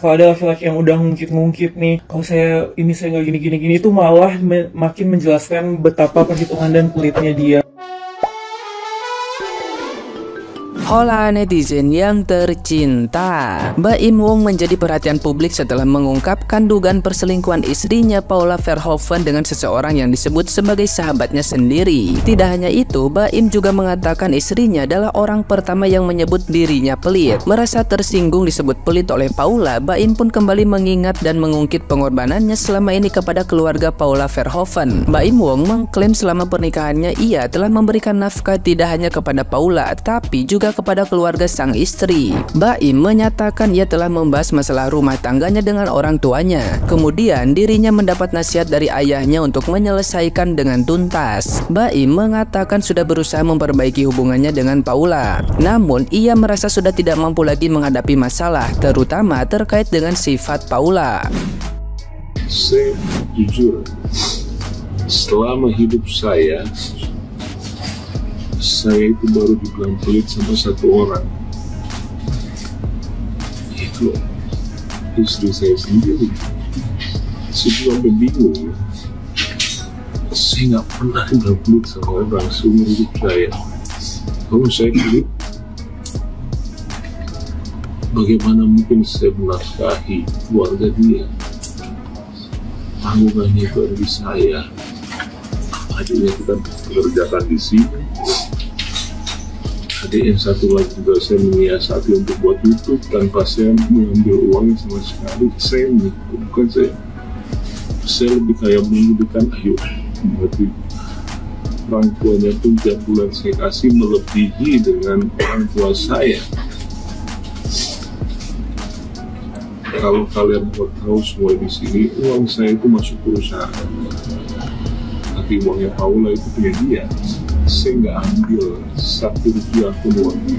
Kalau ada laki-laki yang udah ngungkit-ngungkit nih, kalau saya nggak gini-gini itu malah makin menjelaskan betapa perhitungan dan pelitnya dia. Hola netizen yang tercinta, Mbak Im Wong menjadi perhatian publik setelah mengungkapkan dugaan perselingkuhan istrinya Paula Verhoeven dengan seseorang yang disebut sebagai sahabatnya sendiri. Tidak hanya itu, Mbak Im juga mengatakan istrinya adalah orang pertama yang menyebut dirinya pelit. Merasa tersinggung disebut pelit oleh Paula, Mbak Im pun kembali mengingat dan mengungkit pengorbanannya selama ini kepada keluarga Paula Verhoeven. Mbak Im Wong mengklaim selama pernikahannya ia telah memberikan nafkah tidak hanya kepada Paula, tapi juga kepada keluarga sang istri. Mbak Im menyatakan ia telah membahas masalah rumah tangganya dengan orang tuanya. Kemudian dirinya mendapat nasihat dari ayahnya untuk menyelesaikan dengan tuntas. Mbak Im mengatakan sudah berusaha memperbaiki hubungannya dengan Paula. Namun ia merasa sudah tidak mampu lagi menghadapi masalah, terutama terkait dengan sifat Paula. Saya jujur, selama hidup saya itu baru dibilang pelit sama satu orang, itu istri saya sendiri. Saya juga bingung, saya nggak pernah dibilang pelit sama orang seumur hidup saya. Kalau saya pelit, bagaimana mungkin saya menafkahi keluarga dia? Tanggungannya itu ada di saya. Adiknya kita mengerjakan di sini. Adik yang satu lagi juga saya menyiasati untuk buat YouTube tanpa saya mengambil uangnya sama sekali. Saya bukan saya lebih kayak menghidupkan ayo berarti orang tuanya pun tiap bulan saya kasih melebihi dengan orang tua saya. Kalau kalian mau tahu semua di sini, uang saya itu masuk perusahaan, tapi uangnya Paula itu punya dia. Saya nggak ambil satu rupiah pun uangnya.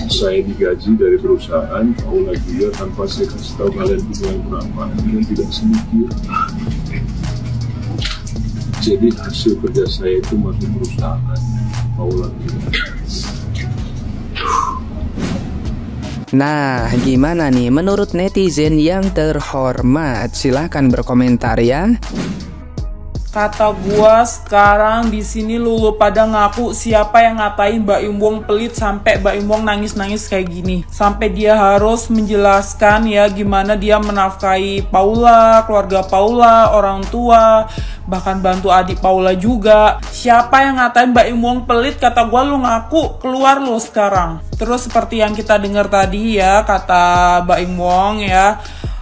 Saya digaji dari perusahaan, Paula juga tanpa saya kasih tahu kalian bulan berapa, dan tidak sedikit. Jadi hasil kerja saya itu masuk perusahaan, Paula juga. Nah, gimana nih menurut netizen yang terhormat? Silahkan berkomentar ya. Kata gua sekarang di sini lu pada ngaku siapa yang ngatain Mbak Im Wong pelit sampai Mbak Im Wong nangis-nangis kayak gini. Sampai dia harus menjelaskan ya gimana dia menafkahi Paula, keluarga Paula, orang tua, bahkan bantu adik Paula juga. Siapa yang ngatain Mbak Im Wong pelit? Kata gua lu ngaku, keluar lu sekarang. Terus seperti yang kita dengar tadi ya, kata Mbak Im Wong ya,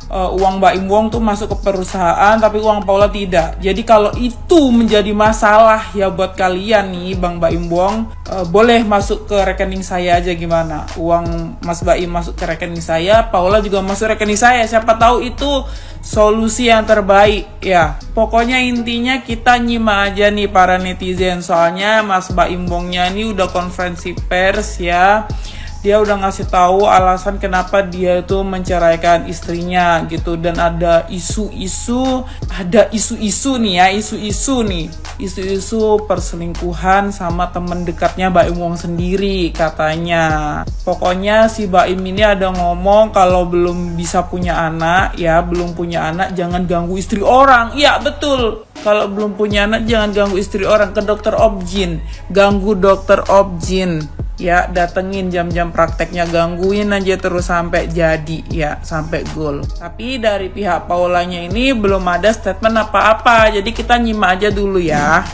uang Mbak Im Wong tuh masuk ke perusahaan tapi uang Paula tidak. Jadi kalau itu menjadi masalah ya buat kalian nih Bang Mbak Im Wong, boleh masuk ke rekening saya aja gimana. Uang Mas Mbak Im masuk ke rekening saya, Paula juga masuk rekening saya. Siapa tahu itu solusi yang terbaik ya. Pokoknya intinya kita nyimak aja nih para netizen. Soalnya Mas Mbak Im Wongnya ini udah konferensi pers ya. Dia udah ngasih tahu alasan kenapa dia itu menceraikan istrinya gitu, dan ada isu-isu nih ya, isu-isu perselingkuhan sama temen dekatnya Mbak Im Wong sendiri katanya. Pokoknya si Mbak Im ini ada ngomong kalau belum bisa punya anak ya, belum punya anak jangan ganggu istri orang. Iya betul. Kalau belum punya anak jangan ganggu istri orang, ke dokter Objin, ganggu dokter Objin. Ya, datengin jam-jam prakteknya, gangguin aja terus sampai jadi ya, sampai goal. Tapi dari pihak Paulanya ini belum ada statement apa-apa, jadi kita nyimak aja dulu ya.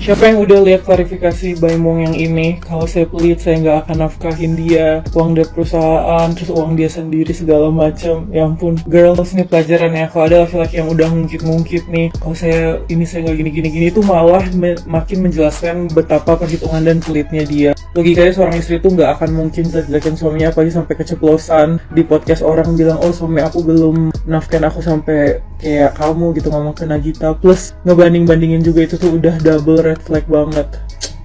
Siapa yang udah lihat klarifikasi Mbak Im Wong yang ini? Kalau saya pelit, saya nggak akan nafkahin dia, uang dari perusahaan, terus uang dia sendiri segala macam. Ya ampun, girls, ini pelajaran ya. Kalau ada laki-laki yang udah ngungkit-ngungkit nih, kalau saya nggak gini-gini itu malah makin menjelaskan betapa perhitungan dan pelitnya dia. Logikanya seorang istri itu nggak akan mungkin jelekin suaminya, apalagi sampai keceplosan di podcast orang bilang, oh suami aku belum nafkahin aku sampai kayak kamu gitu, ngomong ke Nagita. Plus ngebanding-bandingin juga, itu tuh udah double red flag banget.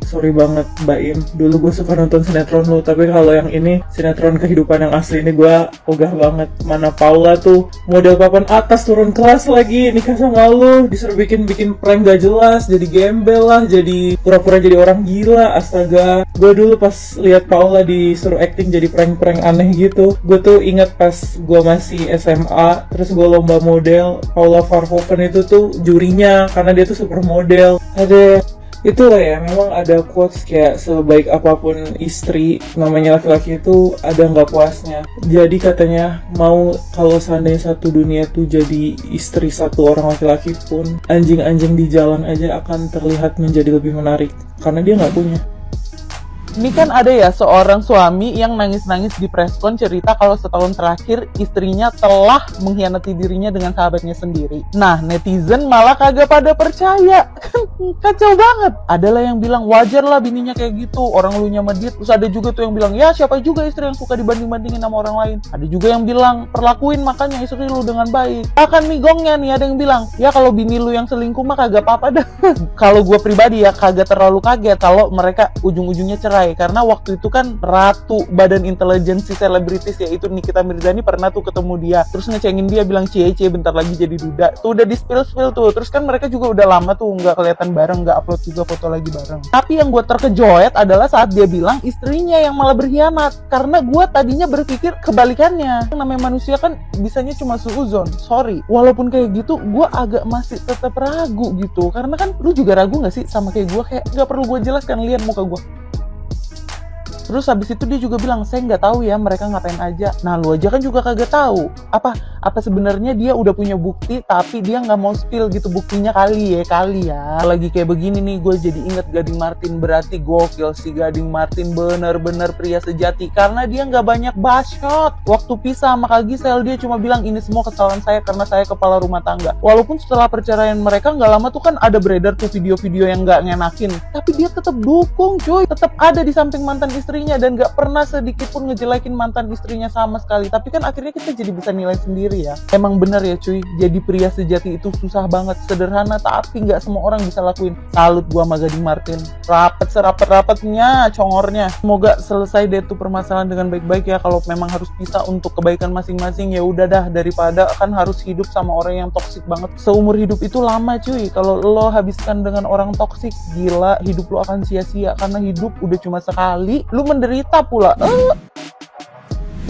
sorry banget Mbak Im, dulu gue suka nonton sinetron lu, tapi kalau yang ini sinetron kehidupan yang asli ini gue ogah banget. Mana Paula tuh model papan atas turun kelas lagi, nikah sama lu, disuruh bikin prank gak jelas, jadi gembel lah, jadi pura-pura jadi orang gila. Astaga, gue dulu pas lihat Paula disuruh acting jadi prank-prank aneh gitu, gue tuh ingat pas gue masih SMA, terus gue lomba model, Paula Verhoeven itu tuh jurinya karena dia tuh supermodel. Ada itulah ya, memang ada quotes kayak sebaik apapun istri, namanya laki-laki itu ada nggak puasnya. Jadi katanya mau kalau seandainya satu dunia tuh jadi istri satu orang laki-laki pun, anjing-anjing di jalan aja akan terlihat menjadi lebih menarik karena dia nggak punya. Ini kan ada ya seorang suami yang nangis-nangis di preskon cerita kalau setahun terakhir istrinya telah mengkhianati dirinya dengan sahabatnya sendiri. Nah, netizen malah kagak pada percaya. Kacau banget. Adalah yang bilang wajar lah bininya kayak gitu, orang lu nyamedit. Terus ada juga tuh yang bilang, ya siapa juga istri yang suka dibanding-bandingin sama orang lain. Ada juga yang bilang, perlakuin makanya istri lu dengan baik. Bahkan migongnya nih ada yang bilang, ya kalau bini lu yang selingkuh mah kagak apa-apa dah. Kalau gue pribadi ya kagak terlalu kaget kalau mereka ujung-ujungnya cerai. Karena waktu itu kan ratu badan intelijensi selebritis yaitu Nikita Mirzani pernah tuh ketemu dia, terus ngecengin dia bilang cie bentar lagi jadi duda. Tuh udah di spill tuh. Terus kan mereka juga udah lama tuh nggak kelihatan bareng, nggak upload juga foto lagi bareng. Tapi yang gue terkejoet adalah saat dia bilang istrinya yang malah berkhianat. Karena gue tadinya berpikir kebalikannya. Namanya manusia kan bisanya cuma suuzon. Sorry, walaupun kayak gitu gue agak masih tetap ragu gitu. Karena kan lu juga ragu nggak sih sama kayak gue, kayak nggak perlu gue jelaskan, lihat muka gue. Terus habis itu dia juga bilang, saya nggak tahu ya mereka ngapain aja. Nah lu aja kan juga kagak tahu. Apa sebenarnya dia udah punya bukti tapi dia nggak mau spill gitu buktinya kali ya. Lagi kayak begini nih gue jadi inget Gading Martin, berarti gokil si Gading Martin, bener-bener pria sejati. Karena dia nggak banyak bacot. Waktu pisah sama Kak Gisel dia cuma bilang ini semua kesalahan saya karena saya kepala rumah tangga. Walaupun setelah perceraian mereka nggak lama tuh kan ada beredar tuh video-video yang nggak ngenakin. Tapi dia tetap dukung cuy, tetap ada di samping mantan istrinya dan gak pernah sedikit pun ngejelekin mantan istrinya sama sekali. Tapi kan akhirnya kita jadi bisa nilai sendiri ya. Emang bener ya cuy, jadi pria sejati itu susah banget. Sederhana tapi gak semua orang bisa lakuin. Salut gua sama Gading Martin, rapet serapet-rapetnya congornya. Semoga selesai deh tuh permasalahan dengan baik-baik ya. Kalau memang harus pisah untuk kebaikan masing-masing ya udah dah, daripada kan harus hidup sama orang yang toksik banget. Seumur hidup itu lama cuy, kalau lo habiskan dengan orang toksik, gila hidup lo akan sia-sia. Karena hidup udah cuma sekali, lu menderita pula.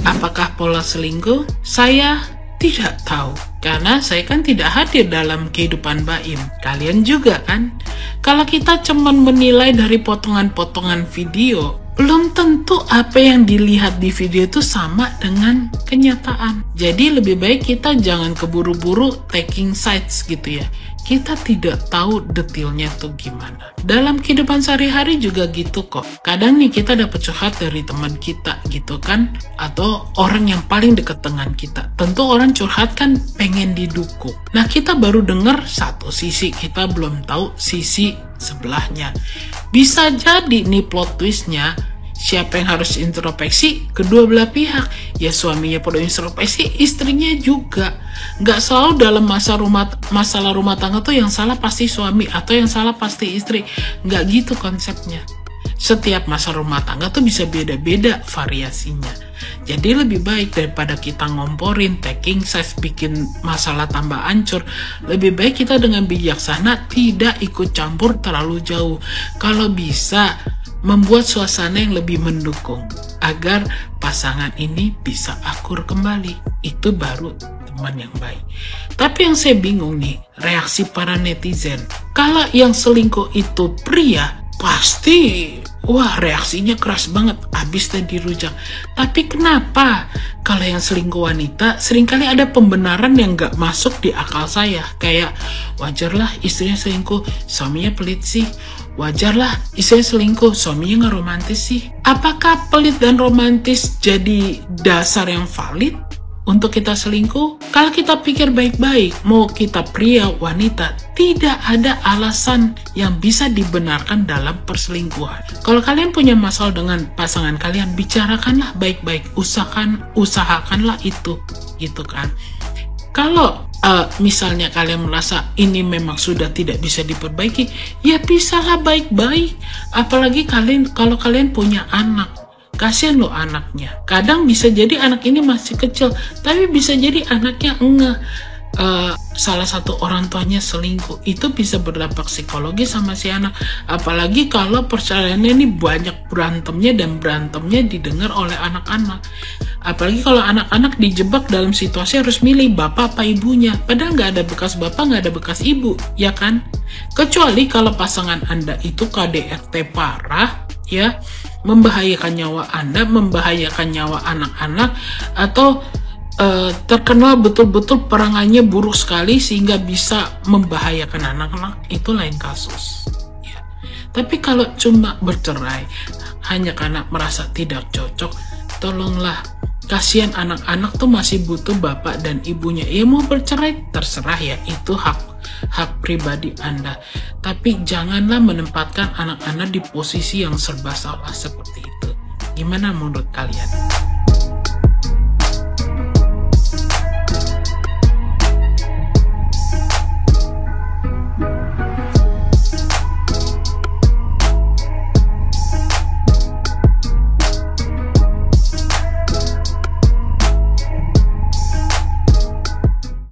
Apakah Paula selingkuh? Saya tidak tahu, karena saya kan tidak hadir dalam kehidupan Baim. Kalian juga kan? Kalau kita cuman menilai dari potongan-potongan video, belum tentu apa yang dilihat di video itu sama dengan kenyataan. Jadi lebih baik kita jangan keburu-buru taking sides gitu ya. Kita tidak tahu detailnya tuh gimana. Dalam kehidupan sehari-hari juga gitu kok. Kadang nih kita dapat curhat dari teman kita gitu kan, atau orang yang paling dekat dengan kita. Tentu orang curhat kan pengen didukung. Nah kita baru dengar satu sisi, kita belum tahu sisi sebelahnya. Bisa jadi nih plot twistnya, siapa yang harus introspeksi? Kedua belah pihak. Ya suaminya perlu introspeksi, istrinya juga. Nggak selalu dalam masalah rumah tangga tuh yang salah pasti suami atau yang salah pasti istri. Nggak gitu konsepnya. Setiap masalah rumah tangga tuh bisa beda-beda variasinya. Jadi lebih baik daripada kita ngomporin, taking sides, bikin masalah tambah hancur, lebih baik kita dengan bijaksana tidak ikut campur terlalu jauh. Kalau bisa membuat suasana yang lebih mendukung agar pasangan ini bisa akur kembali. Itu baru teman yang baik. Tapi yang saya bingung nih, reaksi para netizen. Kalau yang selingkuh itu pria, pasti wah reaksinya keras banget, habis dan dirujak. Tapi kenapa kalau yang selingkuh wanita seringkali ada pembenaran yang gak masuk di akal saya. Kayak wajarlah istrinya selingkuh, suaminya pelit sih. Wajarlah istrinya selingkuh, suaminya gak romantis sih. Apakah pelit dan romantis jadi dasar yang valid untuk kita selingkuh? Kalau kita pikir baik-baik, mau kita pria, wanita, tidak ada alasan yang bisa dibenarkan dalam perselingkuhan. Kalau kalian punya masalah dengan pasangan kalian, bicarakanlah baik-baik, usahakanlah itu, gitu kan. Kalau misalnya kalian merasa ini memang sudah tidak bisa diperbaiki, ya pisalah baik-baik. Apalagi kalau kalian punya anak, kasihan loh anaknya. Kadang bisa jadi anak ini masih kecil, tapi bisa jadi anaknya enggak. Salah satu orang tuanya selingkuh, itu bisa berdampak psikologis sama si anak. Apalagi kalau perceraiannya ini banyak berantemnya, dan berantemnya didengar oleh anak-anak. Apalagi kalau anak-anak dijebak dalam situasi harus milih bapak apa ibunya, padahal nggak ada bekas bapak, nggak ada bekas ibu, ya kan? Kecuali kalau pasangan Anda itu KDRT parah, ya, membahayakan nyawa Anda, membahayakan nyawa anak-anak, atau terkenal betul-betul perangannya buruk sekali sehingga bisa membahayakan anak-anak, itu lain kasus, ya. Tapi kalau cuma bercerai hanya karena merasa tidak cocok, tolonglah, kasihan anak-anak tuh masih butuh bapak dan ibunya. Ya mau bercerai terserah ya, itu hak pribadi Anda. Tapi janganlah menempatkan anak-anak di posisi yang serba salah seperti itu. Gimana menurut kalian?